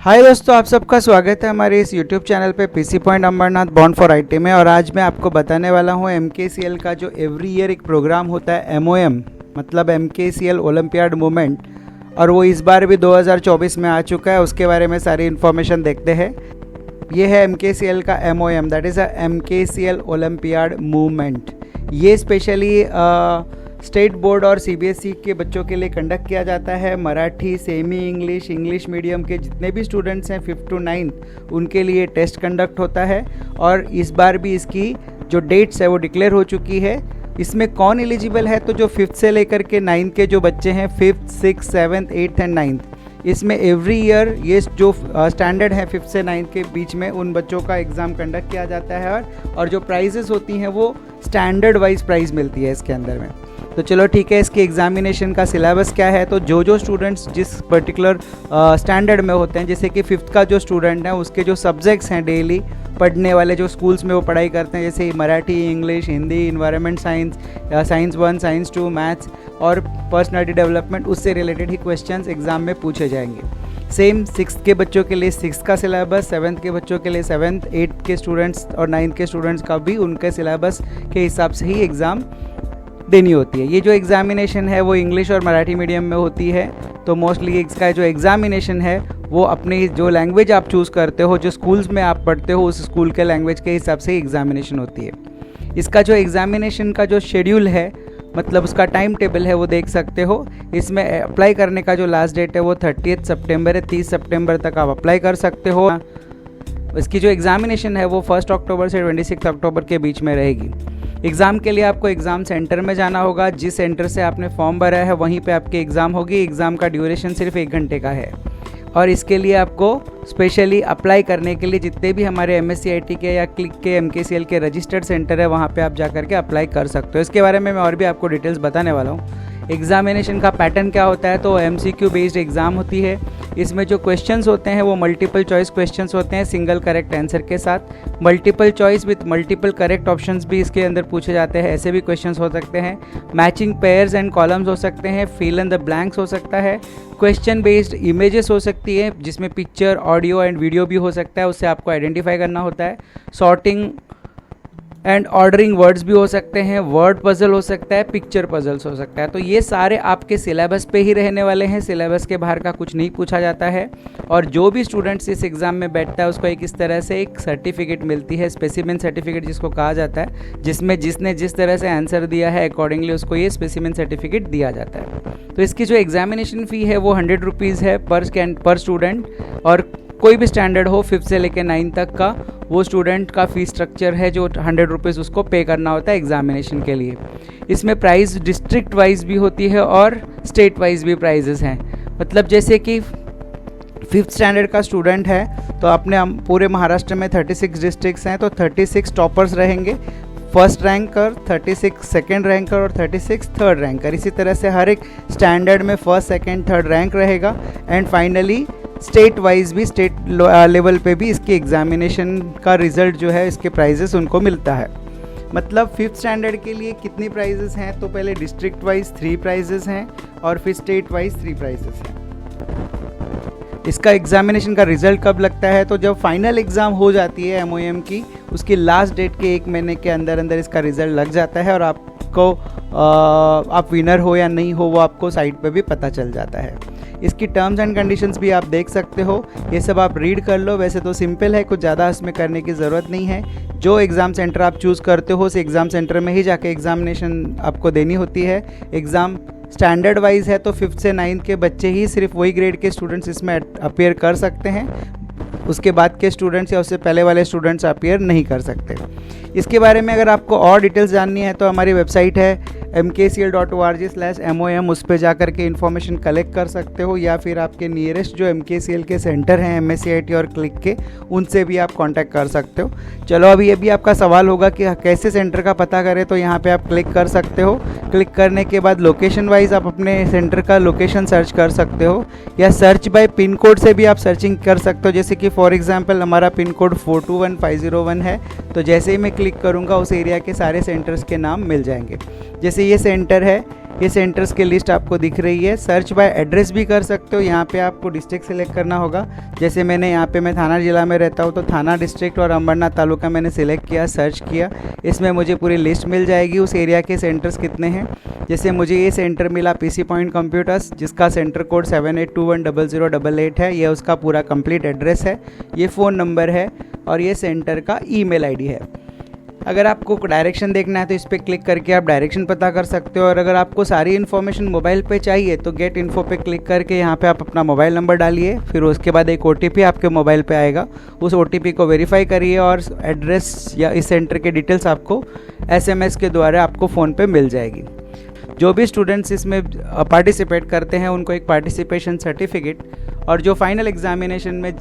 हाय दोस्तों, आप सबका स्वागत है हमारे इस YouTube चैनल पे PC point Amarnath born for IT में। और आज मैं आपको बताने वाला हूँ MKCL का जो एवरी ईयर एक प्रोग्राम होता है MOM, मतलब MKCL ओलंपियाड मूवमेंट, और वो इस बार भी 2024 में आ चुका है। उसके बारे में सारी इन्फॉर्मेशन देखते हैं। ये है MKCL का MOM, that is a MKCL olympiad movement. ये स्पेशली स्टेट बोर्ड और CBSE के बच्चों के लिए कंडक्ट किया जाता है। Marathi, semi English, English medium के जितने भी स्टूडेंट्स हैं 5 to 9, उनके लिए टेस्ट कंडक्ट होता है। और इस बार भी इसकी जो डेट्स है वो डिक्लेयर हो चुकी है। इसमें कौन एलिजिबल है, तो जो 5th से लेकर के 9th के जो बच्चे हैं, 5th, 6th, 7th, 8th and 9th, इसमें एवरी ईयर ये जो स्टैंडर्ड है 5th से 9th के बीच में, उन बच्चों का एग्ज़ाम कंडक्ट किया जाता है। और जो प्राइजेस होती हैं वो स्टैंडर्ड वाइज प्राइज़ मिलती है इसके अंदर में। तो चलो ठीक है, इसके एग्जामिनेशन का सिलेबस क्या है। तो जो स्टूडेंट्स जिस पर्टिकुलर स्टैंडर्ड में होते हैं, जैसे कि 5th का जो स्टूडेंट है, उसके जो सब्जेक्ट्स हैं डेली पढ़ने वाले, जो स्कूल्स में वो पढ़ाई करते हैं, जैसे Marathi, English, Hindi, environment science, science 1, science 2, maths और पर्सनालिटी डेवलपमेंट, उससे रिलेटेड ही क्वेश्चंस एग्जाम में पूछे जाएंगे। सेम 6th के बच्चों के लिए 6th का सिलेबस, 7th के बच्चों के लिए 7th, 8th के स्टूडेंट्स और 9th के स्टूडेंट्स का भी उनके सिलेबस के हिसाब से ही एग्ज़ाम देनी होती है। ये जो एग्ज़ामिनेशन है वो इंग्लिश और मराठी मीडियम में होती है। तो मोस्टली इसका जो एग्ज़ामिनेशन है वो अपनी जो लैंग्वेज आप चूज़ करते हो, जो स्कूल्स में आप पढ़ते हो, उस स्कूल के लैंग्वेज के हिसाब से एग्ज़ामिनेशन होती है। इसका जो एग्ज़ामिनेशन का जो शेड्यूल है, मतलब उसका टाइम टेबल है, वो देख सकते हो। इसमें अप्लाई करने का जो लास्ट डेट है वो 30 सितंबर है। 30 सितंबर तक आप अप्लाई कर सकते हो। इसकी जो एग्ज़ामिनेशन है वो 1 अक्टूबर से 26 अक्टूबर के बीच में रहेगी। एग्ज़ाम के लिए आपको एग्ज़ाम सेंटर में जाना होगा। जिस सेंटर से आपने फॉर्म भरा है वहीं पे आपकी एग्ज़ाम होगी। एग्ज़ाम का ड्यूरेशन सिर्फ 1 घंटे का है। और इसके लिए आपको स्पेशली अप्लाई करने के लिए जितने भी हमारे MSc IT के या क्लिक के MKCL के रजिस्टर्ड सेंटर है, वहाँ पे आप जा करके अप्लाई कर सकते हो। इसके बारे में मैं और भी आपको डिटेल्स बताने वाला हूँ। एग्ज़ामिनेशन का पैटर्न क्या होता है, तो MCQ बेस्ड एग्ज़ाम होती है। इसमें जो क्वेश्चंस होते हैं वो मल्टीपल चॉइस क्वेश्चंस होते हैं, सिंगल करेक्ट आंसर के साथ। Multiple choice with multiple correct options भी इसके अंदर पूछे जाते हैं, ऐसे भी क्वेश्चंस हो सकते हैं। मैचिंग पेयर्स एंड कॉलम्स हो सकते हैं, फिल इन द ब्लैंक्स हो सकता है, क्वेश्चन बेस्ड इमेजेस हो सकती है, जिसमें पिक्चर, ऑडियो एंड वीडियो भी हो सकता है, उससे आपको आइडेंटिफाई करना होता है। सॉर्टिंग एंड ऑर्डरिंग वर्ड्स भी हो सकते हैं, वर्ड पजल हो सकता है, पिक्चर पजल्स हो सकता है। तो ये सारे आपके सिलेबस पे ही रहने वाले हैं। सिलेबस के बाहर का कुछ नहीं पूछा जाता है। और जो भी स्टूडेंट्स इस एग्ज़ाम में बैठता है उसको एक इस तरह से एक सर्टिफिकेट मिलती है, स्पेसिमेन सर्टिफिकेट जिसको कहा जाता है, जिसमें जिसने जिस तरह से आंसर दिया है अकॉर्डिंगली उसको ये स्पेसिमेन सर्टिफिकेट दिया जाता है। तो इसकी जो एग्जामिनेशन फ़ी है वो 100 रुपीज़ है पर स्टूडेंट। और कोई भी स्टैंडर्ड हो 5th से लेकर 9th तक का, वो स्टूडेंट का फ़ीस स्ट्रक्चर है जो 100 रुपीज़ उसको पे करना होता है एग्जामिनेशन के लिए। इसमें प्राइस डिस्ट्रिक्ट वाइज भी होती है और स्टेट वाइज भी प्राइजेस हैं। मतलब जैसे कि 5th स्टैंडर्ड का स्टूडेंट है तो अपने पूरे महाराष्ट्र में 36 डिस्ट्रिक्ट्स हैं, तो 36 टॉपर्स रहेंगे, फर्स्ट रैंकर, 36 सेकेंड रैंकर और 36 थर्ड रैंकर। इसी तरह से हर एक स्टैंडर्ड में फर्स्ट, सेकेंड, थर्ड रैंक रहेगा। एंड फाइनली स्टेट वाइज भी, स्टेट लेवल पे भी इसकी एग्जामिनेशन का रिज़ल्ट जो है, इसके प्राइजेस उनको मिलता है। मतलब 5th स्टैंडर्ड के लिए कितनी प्राइजेस हैं, तो पहले डिस्ट्रिक्ट वाइज 3 प्राइजेस हैं और फिर स्टेट वाइज 3 प्राइजेस हैं। इसका एग्जामिनेशन का रिज़ल्ट कब लगता है, तो जब फाइनल एग्ज़ाम हो जाती है MOM की, उसकी लास्ट डेट के 1 महीने के अंदर अंदर इसका रिज़ल्ट लग जाता है। और आपको आप विनर हो या नहीं हो वो आपको साइट पे भी पता चल जाता है। इसकी टर्म्स एंड कंडीशंस भी आप देख सकते हो, ये सब आप रीड कर लो। वैसे तो सिंपल है, कुछ ज़्यादा इसमें करने की ज़रूरत नहीं है। जो एग्ज़ाम सेंटर आप चूज़ करते हो उस एग्ज़ाम सेंटर में ही जाके एग्ज़ामिनेशन आपको देनी होती है। एग्ज़ाम स्टैंडर्ड वाइज है तो 5th से 9th के बच्चे ही, सिर्फ वही ग्रेड के स्टूडेंट्स इसमें अपीयर कर सकते हैं। उसके बाद के स्टूडेंट्स या उससे पहले वाले स्टूडेंट्स अपीयर नहीं कर सकते। इसके बारे में अगर आपको और डिटेल्स जाननी है तो हमारी वेबसाइट है mkcl.org/MOM, उस पर जा कर के इन्फॉर्मेशन कलेक्ट कर सकते हो, या फिर आपके नियरेस्ट जो MKCL के सेंटर हैं MSc IT और क्लिक के, उनसे भी आप कांटेक्ट कर सकते हो। चलो, अभी ये भी आपका सवाल होगा कि कैसे सेंटर का पता करें, तो यहाँ पे आप क्लिक कर सकते हो। क्लिक करने के बाद लोकेशन वाइज आप अपने सेंटर का लोकेशन सर्च कर सकते हो, या सर्च बाय पिन कोड से भी आप सर्चिंग कर सकते हो। जैसे कि फॉर एग्जांपल हमारा पिन कोड 421501 है, तो जैसे ही मैं क्लिक करूँगा उस एरिया के सारे सेंटर्स के नाम मिल जाएंगे। जैसे जैसे ये सेंटर है, ये सेंटर्स की लिस्ट आपको दिख रही है। सर्च बाय एड्रेस भी कर सकते हो। यहाँ पे आपको डिस्ट्रिक्ट सेलेक्ट करना होगा। जैसे मैंने यहाँ पे मैं थाना जिला में रहता हूँ तो थाना डिस्ट्रिक्ट और अंबरनाथ तालुका मैंने सिलेक्ट किया, सर्च किया। इसमें मुझे पूरी लिस्ट मिल जाएगी उस एरिया के सेंटर्स कितने हैं। जैसे मुझे ये सेंटर मिला पीसी पॉइंट कंप्यूटर्स, जिसका सेंटर कोड 78210088 है। ये उसका पूरा कंप्लीट एड्रेस है, ये फ़ोन नंबर है और ये सेंटर का ईमेल आईडी है। अगर आपको डायरेक्शन देखना है तो इस पर क्लिक करके आप डायरेक्शन पता कर सकते हो। और अगर आपको सारी इन्फॉर्मेशन मोबाइल पे चाहिए तो गेट इन्फो पे क्लिक करके यहाँ पे आप अपना मोबाइल नंबर डालिए, फिर उसके बाद एक OTP आपके मोबाइल पे आएगा। उस OTP को वेरीफाई करिए और एड्रेस या इस सेंटर के डिटेल्स आपको SMS के द्वारा आपको फ़ोन पे मिल जाएगी। जो भी स्टूडेंट्स इसमें पार्टिसिपेट करते हैं उनको एक पार्टिसिपेशन सर्टिफिकेट, और जो फाइनल एग्जामिनेशन में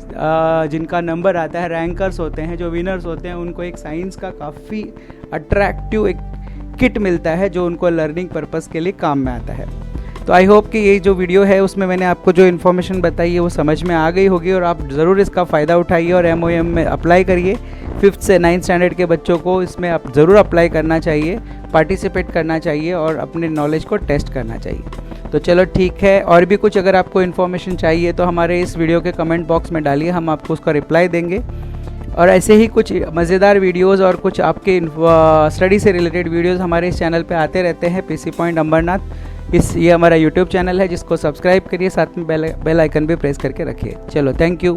जिनका नंबर आता है, रैंकर्स होते हैं, जो विनर्स होते हैं, उनको एक साइंस का काफ़ी अट्रैक्टिव एक किट मिलता है जो उनको लर्निंग पर्पज़ के लिए काम में आता है। तो आई होप कि ये जो वीडियो है उसमें मैंने आपको जो इन्फॉर्मेशन बताई है वो समझ में आ गई होगी और आप ज़रूर इसका फ़ायदा उठाइए और MOM में अप्लाई करिए। 5th से 9th स्टैंडर्ड के बच्चों को इसमें आप ज़रूर अप्लाई करना चाहिए, पार्टिसिपेट करना चाहिए और अपने नॉलेज को टेस्ट करना चाहिए। तो चलो ठीक है, और भी कुछ अगर आपको इन्फॉर्मेशन चाहिए तो हमारे इस वीडियो के कमेंट बॉक्स में डालिए, हम आपको उसका रिप्लाई देंगे। और ऐसे ही कुछ मज़ेदार वीडियोस और कुछ आपके स्टडी से रिलेटेड वीडियोस हमारे इस चैनल पे आते रहते हैं, PC पॉइंट अंबरनाथ। ये हमारा YouTube चैनल है जिसको सब्सक्राइब करिए, साथ में बेल आइकन भी प्रेस करके रखिए। चलो, थैंक यू।